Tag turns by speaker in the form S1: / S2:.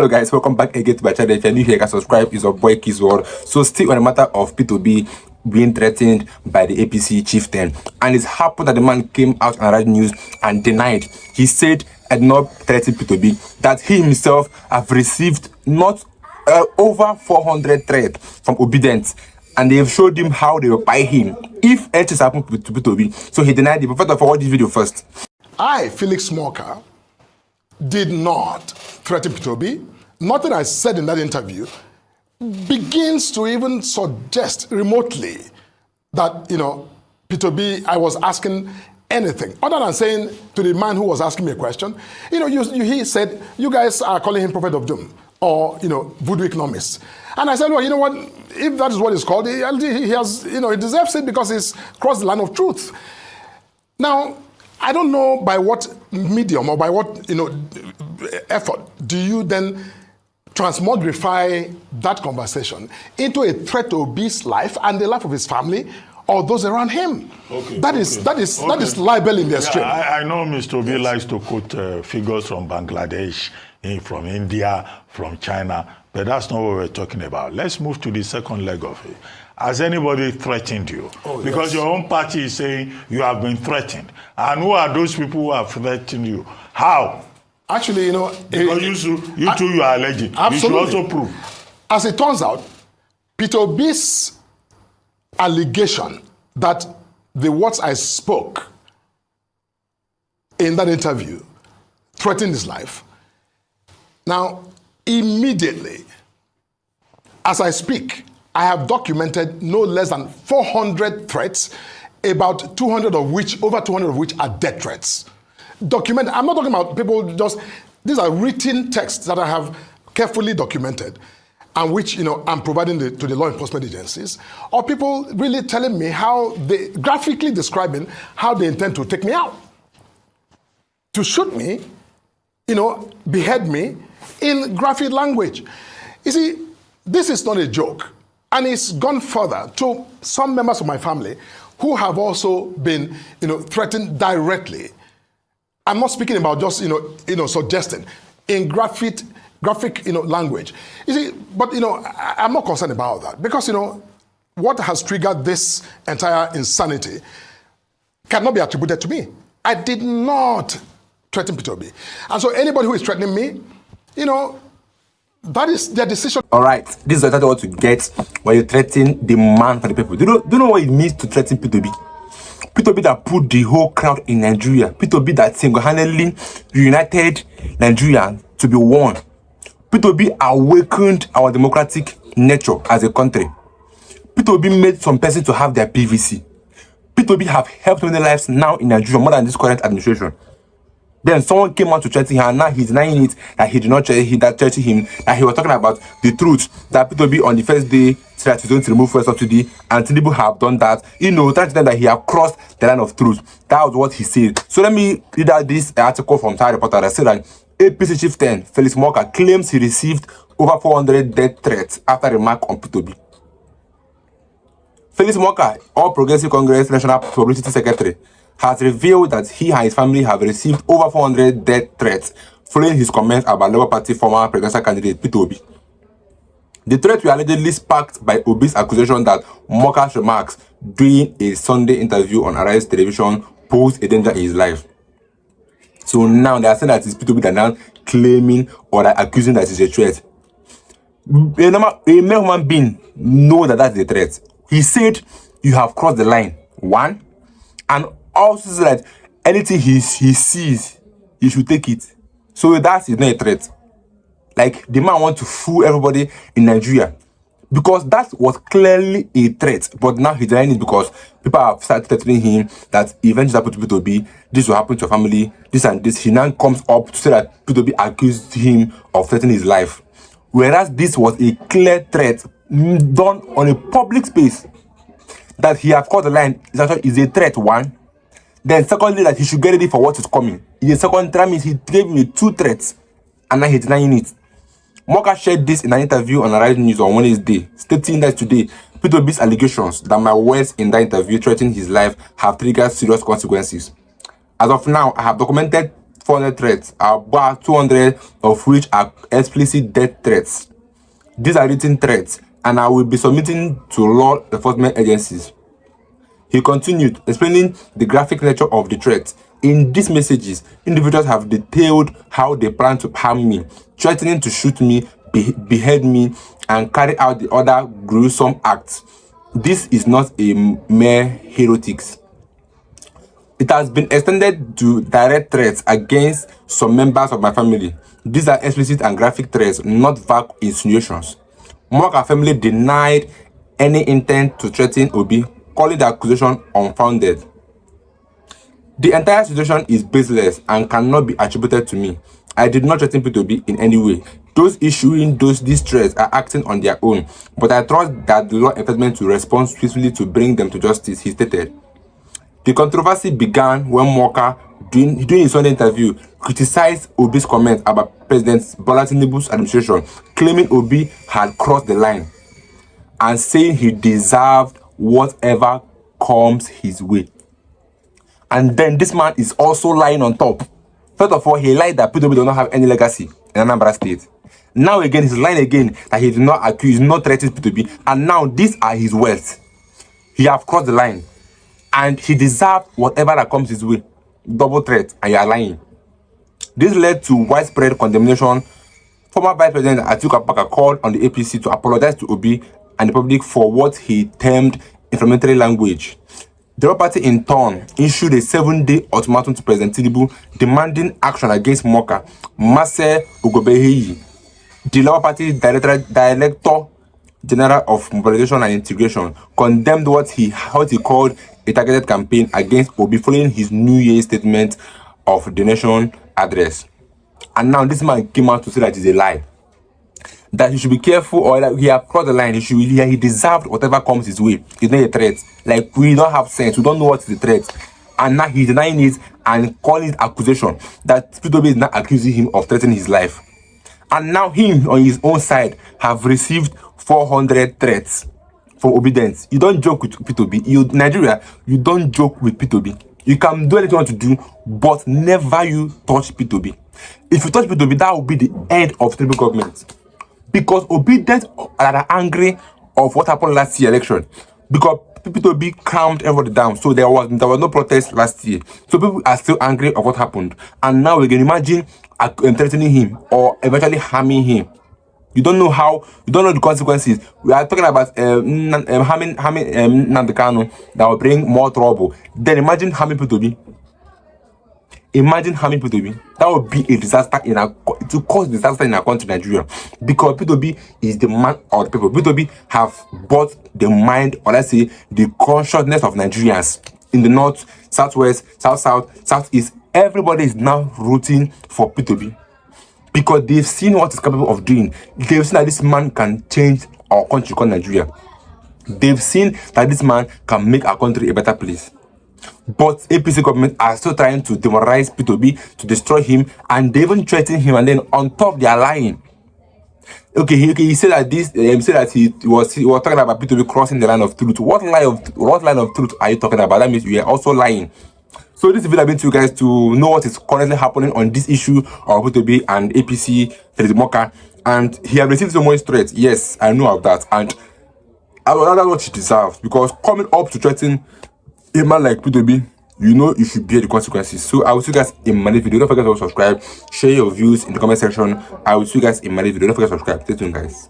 S1: Hello guys, welcome back again to my channel. If you're new here, you can subscribe. It's your boy Kiss World. So still on the matter of P2B being threatened by the APC chieftain, and it's happened that the man came out on radio news and denied. He said I did not threaten P2B, that he himself have received not over 400 threats from obedience, and they have showed him how they will buy him if anything happens to P2B. So he denied it. But first of all, watch this video first.
S2: I, Felix Morka, did not threaten P2B. Nothing I said in that interview begins to even suggest remotely that, P2B, I was asking anything other than saying to the man who was asking me a question, he said, you guys are calling him prophet of doom or, voodoo economist. And I said, well, you know what, if that is what it's called, he has, he deserves it because he's crossed the line of truth. Now, I don't know by what medium or by what, effort do you then transmogrify that conversation into a threat to Obi's life and the life of his family or those around him. That is libel in the extreme.
S3: I know Mr. Obi likes to quote figures from Bangladesh, from India, from China, but that's not what we're talking about. Let's move to the second leg of it. Has anybody threatened you? Because your own party is saying you have been threatened. And who are those people who have threatened you? How?
S2: Actually,
S3: because you two you are alleging.
S2: Absolutely.
S3: You should also prove.
S2: As it turns out, P2B's allegation that the words I spoke in that interview threatened his life. Now, immediately, as I speak, I have documented no less than 400 threats, about over 200 of which are death threats. Documented. I'm not talking about people these are written texts that I have carefully documented and which, I'm providing to the law enforcement agencies, or people really telling me how they, graphically describing how they intend to take me out, to shoot me, behead me in graphic language. You see, this is not a joke. And it's gone further to some members of my family who have also been, threatened directly. I'm not speaking about just, suggesting in graphic, language. You see, but, I'm not concerned about that because, what has triggered this entire insanity cannot be attributed to me. I did not threaten P2B. And so anybody who is threatening me, that is their decision.
S1: All right, this is exactly what you get when you threaten the man for the people. Do you know what it means to threaten P2B? P2B that put the whole crowd in Nigeria. P2B that single-handedly united Nigeria to be one. P2B awakened our democratic nature as a country. P2B made some person to have their PVC. P2B have helped many lives now in Nigeria more than this current administration. Then someone came out to threaten him, and now he's denying it that he did not threaten him, that he was talking about the truth, that P2B on the first day said that he's going to remove fuel subsidy, and Tinubu have done that, trying to tell that he have crossed the line of truth. That was what he said. So let me read out this article from Thai Reporter that said that APC chieftain Felix Morka claims he received over 400 death threats after a remark on P2B. Felix Morka, All Progressive Congress National Publicity Secretary, has revealed that he and his family have received over 400 death threats following his comments about Labour Party former presidential candidate P2B. The threats were allegedly sparked by Obi's accusation that Morka's remarks during a Sunday interview on Arise television posed a danger in his life. So now they are saying that it's P2B that now claiming or accusing that it's a threat. A male human being knows that that's a threat. He said, you have crossed the line, one, and also said that anything he sees, he should take it. So that is not a threat. Like, the man wants to fool everybody in Nigeria. Because that was clearly a threat. But now he's denying it because people have started threatening him that eventually happened to P2B, this will happen to your family, this and this. He now comes up to say that P2B accused him of threatening his life. Whereas this was a clear threat done on a public space. That he have crossed the line is a threat, one. Then secondly, that he should get ready for what is coming. In the second time, he gave him 2 threats, and now he's denying it. Morka shared this in an interview on Arise News on Wednesday, stating that today, P2B's allegations that my words in that interview threatening his life have triggered serious consequences. As of now, I have documented 400 threats, about 200 of which are explicit death threats. These are written threats, and I will be submitting to law enforcement agencies. He continued, explaining the graphic nature of the threats. In these messages, individuals have detailed how they plan to harm me, threatening to shoot me, behead me, and carry out the other gruesome acts. This is not a mere heroics. It has been extended to direct threats against some members of my family. These are explicit and graphic threats, not vague insinuations. Morka family denied any intent to threaten Obi, calling the accusation unfounded. The entire situation is baseless and cannot be attributed to me. I did not threaten P2B in any way. Those issuing these threats are acting on their own, but I trust that the law enforcement will respond swiftly to bring them to justice, he stated. The controversy began when Morka, during his Sunday interview, criticized Obi's comments about President Bola Tinubu's administration, claiming Obi had crossed the line and saying he deserved whatever comes his way. And then this man is also lying on top. First of all, he lied that P2B does not have any legacy in Anambra State. Now again, he's lying again that he did not accuse, not threaten P2B. And now these are his wealth. He have crossed the line. And he deserved whatever that comes his way. Double threat, and you are lying. This led to widespread condemnation. Former Vice President Atiku Abubakar called on the APC to apologize to Obi and the public for what he termed inflammatory language. The Labour Party, in turn, issued a 7-day ultimatum to President Tinubu demanding action against Morka. Mase Ugobeheyi, the Labour Party Director General of Mobilization and Integration, condemned what he called a targeted campaign against Obi following his New Year's statement of the nation address. And now this man came out to say that it's a lie. That he should be careful, or that he has crossed the line. He deserved whatever comes his way. It's not a threat. Like, we don't have sense. We don't know what is the threat. And now he's denying it and calling it accusation. That P2B is not accusing him of threatening his life. And now him, on his own side, have received 400 threats from obedience. You don't joke with P2B. Nigeria, you don't joke with P2B. You can do anything you want to do, but never you touch P2B. If you touch P2B, that will be the end of the government. Because obedience are angry of what happened last year election. Because P2B calmed everybody down. So there was no protest last year. So people are still angry of what happened. And now we can imagine threatening him or eventually harming him. You don't know how, you don't know the consequences. We are talking about harming Nandekano that will bring more trouble. Then imagine harming P2B. Imagine harming P2B. That would be a disaster to cause disaster in our country, Nigeria. Because P2B is the man of the people. P2B have bought the mind, or let's say, the consciousness of Nigerians in the north, southwest, southeast. Everybody is now rooting for P2B. Because they've seen what he's capable of doing. They've seen that this man can change our country called Nigeria. They've seen that this man can make our country a better place. But APC government are still trying to demoralize P2B, to destroy him, and they even threaten him, and then on top they are lying. Okay, he said that he was talking about P2B crossing the line of truth. What line of truth are you talking about? That means you are also lying. So this video has been to you guys to know what is currently happening on this issue of P2B and APC, Felix Morka, and he has received so much threats. Yes, I know of that, and that's what he deserves, because coming up to threaten a man like P2B, you know you should bear the consequences. So I will see you guys in my next video. Don't forget to subscribe, share your views in the comment section. I will see you guys in my next video. Don't forget to subscribe. Stay tuned, guys.